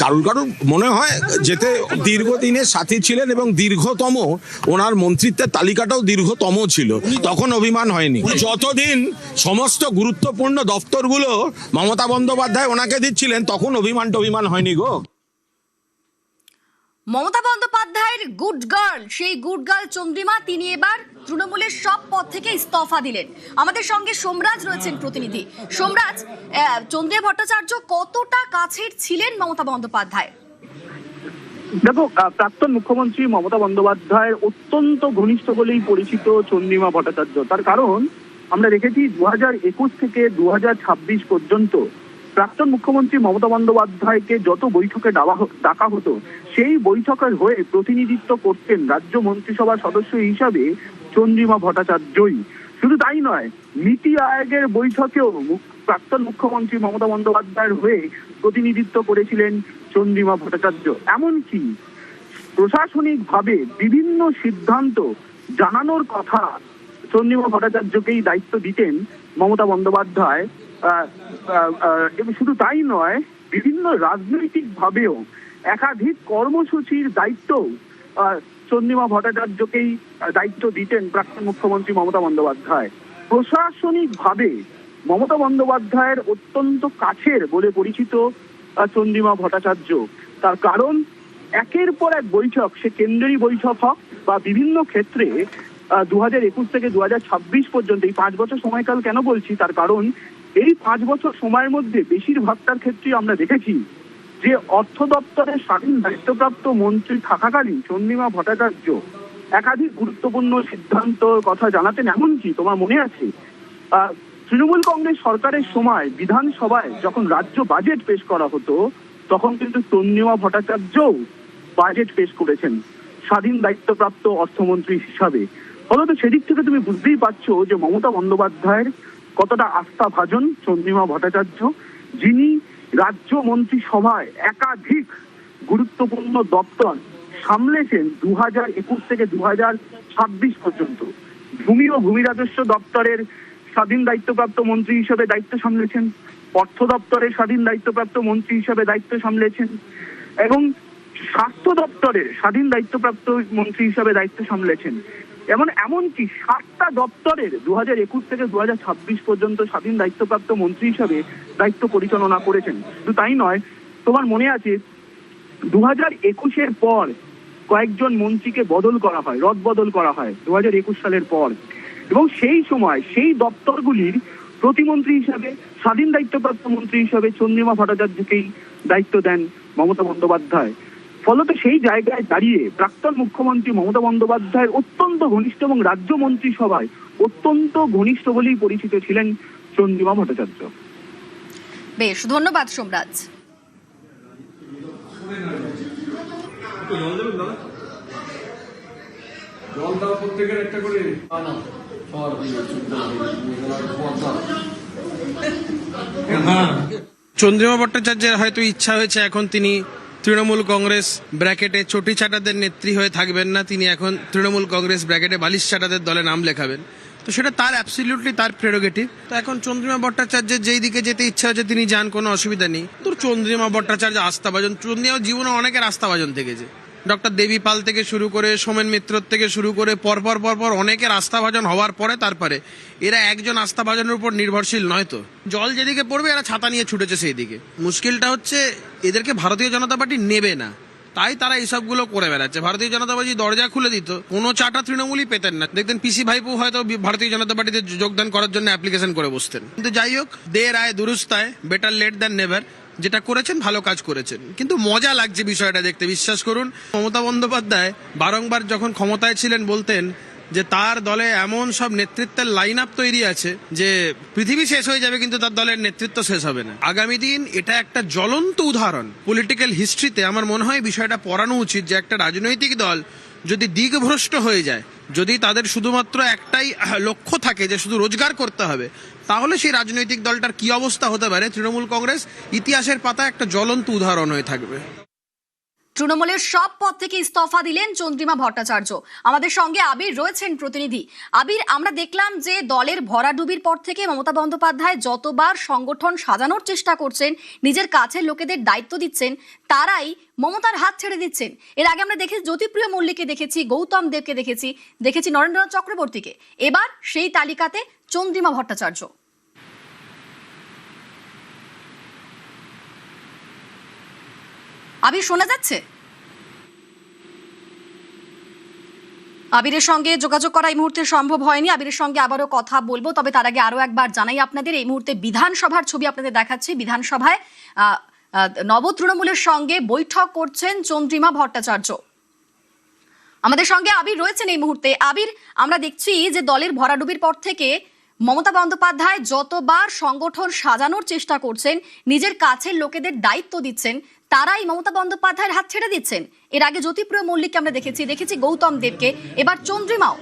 কারুর কারুর মনে হয় যেতে দীর্ঘদিনের সাথী ছিলেন এবং দীর্ঘতম ওনার মন্ত্রিত্বের তালিকাটাও দীর্ঘতম ছিল, তখন অভিমান হয়নি। যতদিন সমস্ত গুরুত্বপূর্ণ দপ্তরগুলো মমতা বন্দ্যোপাধ্যায় ওনাকে দিচ্ছিলেন তখন অভিমান হয়নি গো। মমতা বন্দ্যোপাধ্যায়ের গুড গার্ল, সেই গুড গার্ল চন্দ্রিমা, তিনি এবার তৃণমূলের সব পদ থেকে ইস্তফা দিলেন। আমাদের সঙ্গে সোমরাজ রয়েছেন প্রতিনিধি। সোমরাজ, চন্দ্রিমা ভট্টাচার্য কতটা কাছের ছিলেন মমতা বন্দ্যোপাধ্যায়? দেখো, প্রাক্তন মুখ্যমন্ত্রী মমতা বন্দ্যোপাধ্যায়ের অত্যন্ত ঘনিষ্ঠ বলেই পরিচিত চন্দ্রিমা ভট্টাচার্য। তার কারণ আমরা দেখেছি 2021 থেকে 2026 পর্যন্ত প্রাক্তন মুখ্যমন্ত্রী মমতা বন্দ্যোপাধ্যায়কে যত বৈঠকে ডাকা হতো সেই বৈঠকের হয়ে প্রতিনিধিত্ব করতেন রাজ্য মন্ত্রিসভার সদস্য হিসাবে চন্দ্রিমা ভট্টাচার্যই। শুধু তাই নয়, নীতি আয়োগের বৈঠকেও প্রাক্তন মুখ্যমন্ত্রী মমতা বন্দ্যোপাধ্যায়ের হয়ে প্রতিনিধিত্ব করেছিলেন চন্দ্রিমা ভট্টাচার্য। এমনকি প্রশাসনিকভাবে বিভিন্ন সিদ্ধান্ত জানানোর কথা চন্দ্রিমা ভট্টাচার্যকেই দায়িত্ব দিতেন মমতা বন্দ্যোপাধ্যায়। এবং শুধু তাই নয়, বিভিন্ন রাজনৈতিক ভাবেও একাধিক কর্মসূচির দায়িত্ব চন্দ্রিমা ভট্টাচার্যকেই দায়িত্ব দিতেন প্রাক্তন মুখ্যমন্ত্রী মমতা বন্দ্যোপাধ্যায়। প্রশাসনিক ভাবে মমতা বন্দ্যোপাধ্যায়ের অত্যন্ত কাছের বলে পরিচিত চন্দ্রিমা ভট্টাচার্য। তার কারণ একের পর এক বৈঠক, সে কেন্দ্রীয় বৈঠক হোক বা বিভিন্ন ক্ষেত্রে 2021 থেকে 2026 পর্যন্ত এই 5 বছর সময়কাল কেন বলছি, তার কারণ এই 5 বছর সময়ের মধ্যে বেশিরভাগটার ক্ষেত্রে আমরা দেখেছি যে অর্থ দপ্তরের স্বাধীন দায়িত্বপ্রাপ্ত মন্ত্রী থাকাকালীন চন্দ্রিমা ভট্টাচার্য একাধিক গুরুত্বপূর্ণ সিদ্ধান্তর কথা জানাতেন। এমনকি তোমার মনে আছে, তৃণমূল কংগ্রেস সরকারের সময় বিধানসভায় যখন রাজ্য বাজেট পেশ করা হতো তখন কিন্তু চন্দ্রিমা ভট্টাচার্যও বাজেট পেশ করেছেন স্বাধীন দায়িত্বপ্রাপ্ত অর্থমন্ত্রী হিসাবে। ফলত সেদিক থেকে তুমি বুঝতেই পারছো যে মমতা বন্দ্যোপাধ্যায়ের কতটা আস্থাভাজন চন্দ্রিমা ভট্টাচার্য, যিনি রাজ্য মন্ত্রিসভায় একাধিক গুরুত্বপূর্ণ দপ্তর সামলেছেন 2021 থেকে 2026 পর্যন্ত। ভূমি ও ভূমি রাজস্ব দপ্তরের স্বাধীন দায়িত্বপ্রাপ্ত মন্ত্রী হিসেবে দায়িত্ব সামলেছেন, অর্থ দপ্তরের স্বাধীন দায়িত্বপ্রাপ্ত মন্ত্রী হিসেবে দায়িত্ব সামলেছেন এবং স্বাস্থ্য দপ্তরের স্বাধীন দায়িত্বপ্রাপ্ত মন্ত্রী হিসেবে দায়িত্ব সামলেছেন। এমনকি 7টা দপ্তরের 2021 থেকে 2026 পর্যন্ত স্বাধীন দায়িত্বপ্রাপ্ত মন্ত্রী হিসেবে দায়িত্ব পরিচালনা করেছেন। শুধু তাই নয়, তোমার মনে আছে 2021-এর পর কয়েকজন মন্ত্রীকে বদল করা হয়, রদবদল করা হয় 2021 সালের পর, এবং সেই সময় সেই দপ্তরগুলির প্রতিমন্ত্রী হিসাবে স্বাধীন দায়িত্বপ্রাপ্ত মন্ত্রী হিসাবে চন্দ্রিমা ভট্টাচার্যকেই দায়িত্ব দেন মমতা বন্দ্যোপাধ্যায়। ফলত সেই জায়গায় দাঁড়িয়ে প্রাক্তন মুখ্যমন্ত্রী মমতা বন্দ্যোপাধ্যায়ের অত্যন্ত ঘনিষ্ঠ এবং রাজ্য মন্ত্রিসভায় অত্যন্ত ঘনিষ্ঠ বলেই পরিচিত ছিলেন চন্দ্রিমা ভট্টাচার্য। বেশ, ধন্যবাদ সোমরাজ। চন্দ্রিমা ভট্টাচার্যের হয়তো ইচ্ছা হয়েছে এখন তিনি তৃণমূল কংগ্রেস ব্র্যাকেটে চটি চাটাদের নেত্রী হয়ে থাকবেন না, তিনি এখন তৃণমূল কংগ্রেস ব্র্যাকেটে বালিশ চাটাদের দলে নাম লেখাবেন। তো সেটা তার অ্যাবসলিউটলি তার প্রেরোগেটিভ। তো এখন চন্দ্রিমা ভট্টাচার্যের যেই দিকে যেতে ইচ্ছা হচ্ছে তিনি যান, কোনো অসুবিধা নেই। তো চন্দ্রিমা ভট্টাচার্য আস্থাভাজন, চন্দ্রিমা জীবনে অনেকের আস্থাভাজন থেকেছে। ডক্টর দেবী পাল থেকে শুরু করে সোমেন মিত্র থেকে শুরু করে পরপর অনেকের আস্থাভাজন হওয়ার পরে তারপরে এরা একজন আস্থাভাজনের উপর নির্ভরশীল নয়। তো জল যেদিকে পড়বে এরা ছাতা নিয়ে ছুটেছে সেই দিকে। মুশকিলটা হচ্ছে এদেরকে ভারতীয় জনতা পার্টি নেবে না, তাই তারা এইসবগুলো করে বেড়াচ্ছে। ভারতীয় জনতা পার্টি দরজা খুলে দিত, কোনো চাটা তৃণমূলই পেতেন না। দেখতেন পিসি ভাইপো হয়তো ভারতীয় জনতা পার্টিতে যোগদান করার জন্য অ্যাপ্লিকেশন করে বসতেন। কিন্তু যাই হোক, দের আয় দুরুস্ত আয়, বেটার লেট দ্যান নেভার। যেটা করেছেন ভালো কাজ করেছেন, কিন্তু মজা লাগছে বিষয়টা দেখতে। বিশ্বাস করুন, মমতা বন্দ্যোপাধ্যায় বারংবার যখন ক্ষমতায় ছিলেন বলতেন যে তার দলে এমন সব নেতৃত্বের লাইন আপ তৈরি আছে যে পৃথিবী শেষ হয়ে যাবে কিন্তু তার দলের নেতৃত্ব শেষ হবে না। আগামী দিন এটা একটা জ্বলন্ত উদাহরণ পলিটিক্যাল হিস্ট্রিতে। আমার মনে হয় বিষয়টা পড়ানো উচিত যে একটা রাজনৈতিক দল যদি দিকভ্রষ্ট হয়ে যায়, যদি তাদের শুধুমাত্র একটাই লক্ষ্য থাকে যে শুধু রোজগার করতে হবে, তাহলে সেই রাজনৈতিক দলটার কি অবস্থা হতে পারে। তৃণমূল কংগ্রেস ইতিহাসের পাতায় একটা জ্বলন্ত উদাহরণ হয়ে থাকবে। তৃণমূলের সব পদ থেকে ইস্তফা দিলেন চন্দ্রিমা ভট্টাচার্য। আমাদের সঙ্গে আবির রয়েছেন প্রতিনিধি। আবির, আমরা দেখলাম যে দলের ভরাডুবির পর থেকে মমতা বন্দ্যোপাধ্যায় যতবার সংগঠন সাজানোর চেষ্টা করছেন, নিজের কাছের লোকেদের দায়িত্ব দিচ্ছেন, তারাই মমতার হাত ছেড়ে দিচ্ছেন। এর আগে আমরা দেখেছি জ্যোতিপ্রিয় মল্লিককে দেখেছি, গৌতম দেবকে দেখেছি নরেন্দ্রনাথ চক্রবর্তীকে। এবার সেই তালিকাতে চন্দ্রিমা ভট্টাচার্য। আবির, শোনা যাচ্ছে? আবিরের সঙ্গে যোগাযোগ করা এই মুহূর্তে সম্ভব হয়নি। আবিরের সঙ্গে আবারও কথা বলবো, তবে তার আগে আরো একবার জানাই আপনাদের, এই মুহূর্তে বিধানসভার ছবি আপনাদের দেখাচ্ছি। বিধানসভায় নব তৃণমূলের সঙ্গে বৈঠক করছেন চন্দ্রিমা ভট্টাচার্য। আমাদের সঙ্গে আবির রয়েছেন এই মুহূর্তে। আবির, আমরা দেখছি যে দলের ভরাডুবির পর থেকে মমতা বন্দ্যোপাধ্যায় যতবার সংগঠন সাজানোর চেষ্টা করছেন, নিজের কাছের লোকেদের দায়িত্ব দিচ্ছেন, তারাই মমতা বন্দ্যোপাধ্যায়ের হাত ছেড়ে দিচ্ছেন। এর আগে জ্যোতিপ্রিয় মল্লিককে আমরা দেখেছি গৌতম দেবকে, এবার চন্দ্রিমাও।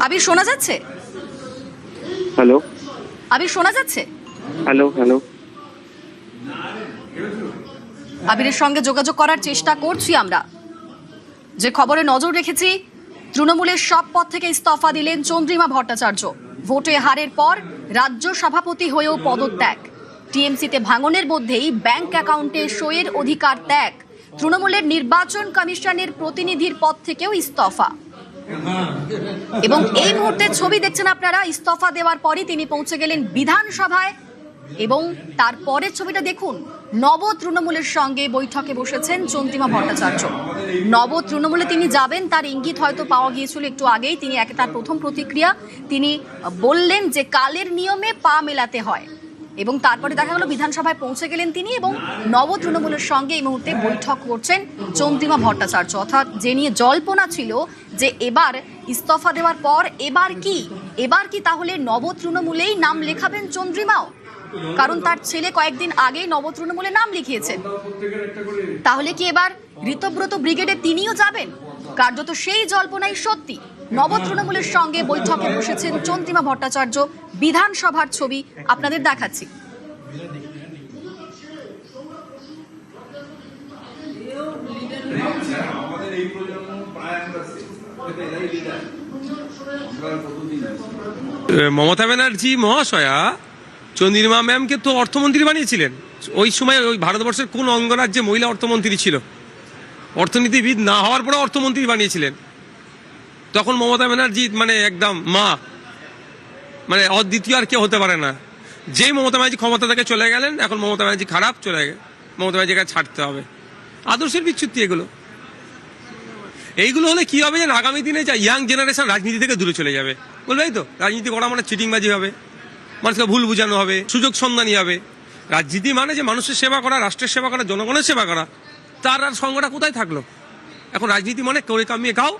আবির, শোনা যাচ্ছে? হ্যালো আবির, শোনা যাচ্ছে? হ্যালো হ্যালো আবিরের সঙ্গে যোগাযোগ করার চেষ্টা করছি আমরা। যে খবরে নজর রেখেছি, তৃণমূলের সব পদ থেকে ইস্তফা দিলেন চন্দ্রিমা ভট্টাচার্য। ভোটে হারের পর রাজ্য সভাপতি হয়েও পদত্যাগ। টিএমসিতে ভাঙনের মধ্যেই ব্যাংক অ্যাকাউন্টে সইয়ের অধিকার ত্যাগ। তৃণমূলের নির্বাচন কমিশনের প্রতিনিধির পদ থেকেও ইস্তফা। এবং এই মুহূর্তে ছবি দেখছেন আপনারা, ইস্তফা দেওয়ার পরই তিনি পৌঁছে গেলেন বিধানসভায়। এবং তারপরের ছবিটা দেখুন, নব তৃণমূলের সঙ্গে বৈঠকে বসেছেন চন্দ্রিমা ভট্টাচার্য। নব তৃণমূলে তিনি যাবেন তার ইঙ্গিত হয়তো পাওয়া গিয়েছিল একটু আগেই। তিনি তার প্রথম প্রতিক্রিয়া তিনি বললেন যে কালের নিয়মে পা মেলাতে হয়, এবং তারপরে দেখা গেল বিধানসভায় পৌঁছে গেলেন তিনি, এবং নব তৃণমূলের সঙ্গে এই মুহূর্তে বৈঠক করছেন চন্দ্রিমা ভট্টাচার্য। অর্থাৎ যে নিয়ে জল্পনা ছিল যে এবার ইস্তফা দেওয়ার পর এবার কি তাহলে নব তৃণমূলেই নাম লেখাবেন চন্দ্রিমাও, কারণ তার ছেলে কয়েকদিন আগেই নব তৃণমূলে নাম লিখিয়েছেন। তাহলে কি এবার ঋতব্রত ব্রিগেডে তিনিও যাবেন? কার্যত সেই জল্পনাই সত্যি। নব তৃণমূলের সঙ্গে বৈঠকে বসেছেন চন্দ্রিমা ভট্টাচার্য। বিধানসভার ছবি আপনাদের দেখাচ্ছি। মমতা ব্যানার্জি মহাশয়া চন্দ্রিমা ম্যামকে তো অর্থমন্ত্রী বানিয়েছিলেন। ওই সময় ওই ভারতবর্ষের কোন অঙ্গরাজ্যে মহিলা অর্থমন্ত্রী ছিল? অর্থনীতিবিদ না হওয়ার পরে অর্থমন্ত্রী বানিয়েছিলেন। তখন মমতা ব্যানার্জি মানে একদম মা, মানে অদ্বিতীয় আর কেউ হতে পারে না। যেই মমতা ব্যানার্জি ক্ষমতা থেকে চলে গেলেন, এখন মমতা ব্যানার্জি খারাপ, চলে গেল, মমতা ব্যানার্জিকে ছাড়তে হবে। আদর্শের বিচ্যুতি এইগুলো হলে কি হবে, যে আগামী দিনে যা ইয়াং জেনারেশন রাজনীতি থেকে দূরে চলে যাবে। বলবেই তো রাজনীতি করা মানে চিটিংবাজি হবে, মানুষকে ভুল বোঝানো হবে, সুযোগ সন্ধানী হবে। রাজনীতি মানে যে মানুষের সেবা করা, রাষ্ট্রের সেবা করা, জনগণের সেবা করা, তার আর সঙ্গটা কোথায় থাকলো? এখন রাজনীতি মানে করে কামিয়ে খাও,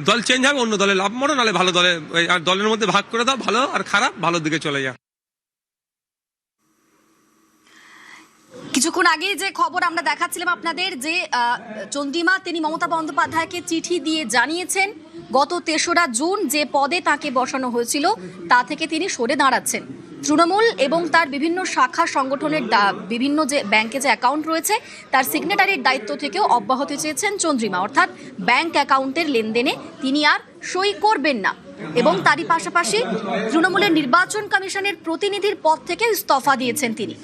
দল চেঞ্জ হবে, অন্য দলে লাভ মরো, নাহলে ভালো দলে, আর দলের মধ্যে ভাগ করে দাও, ভালো আর খারাপ ভালোর দিকে চলে যাও। কিছুক্ষণ আগে যে খবর আমরা দেখাচ্ছিলাম আপনাদের, যে চন্দ্রিমা তিনি মমতা বন্দ্যোপাধ্যায়কে চিঠি দিয়ে জানিয়েছেন গত ৩রা জুন যে পদে তাকে বসানো হয়েছিল তা থেকে তিনি সরে দাঁড়াচ্ছেন। তৃণমূল এবং তার বিভিন্ন শাখা সংগঠনের বিভিন্ন যে ব্যাংকে যে অ্যাকাউন্ট রয়েছে তার সিগনেটারির দায়িত্ব থেকেও অব্যাহতি চেয়েছেন চন্দ্রিমা। অর্থাৎ ব্যাংক অ্যাকাউন্টের লেনদেনে তিনি আর সই করবেন না, এবং তারই পাশাপাশি তৃণমূলের নির্বাচন কমিশনের প্রতিনিধির পদ থেকে ইস্তফা দিয়েছেন তিনি।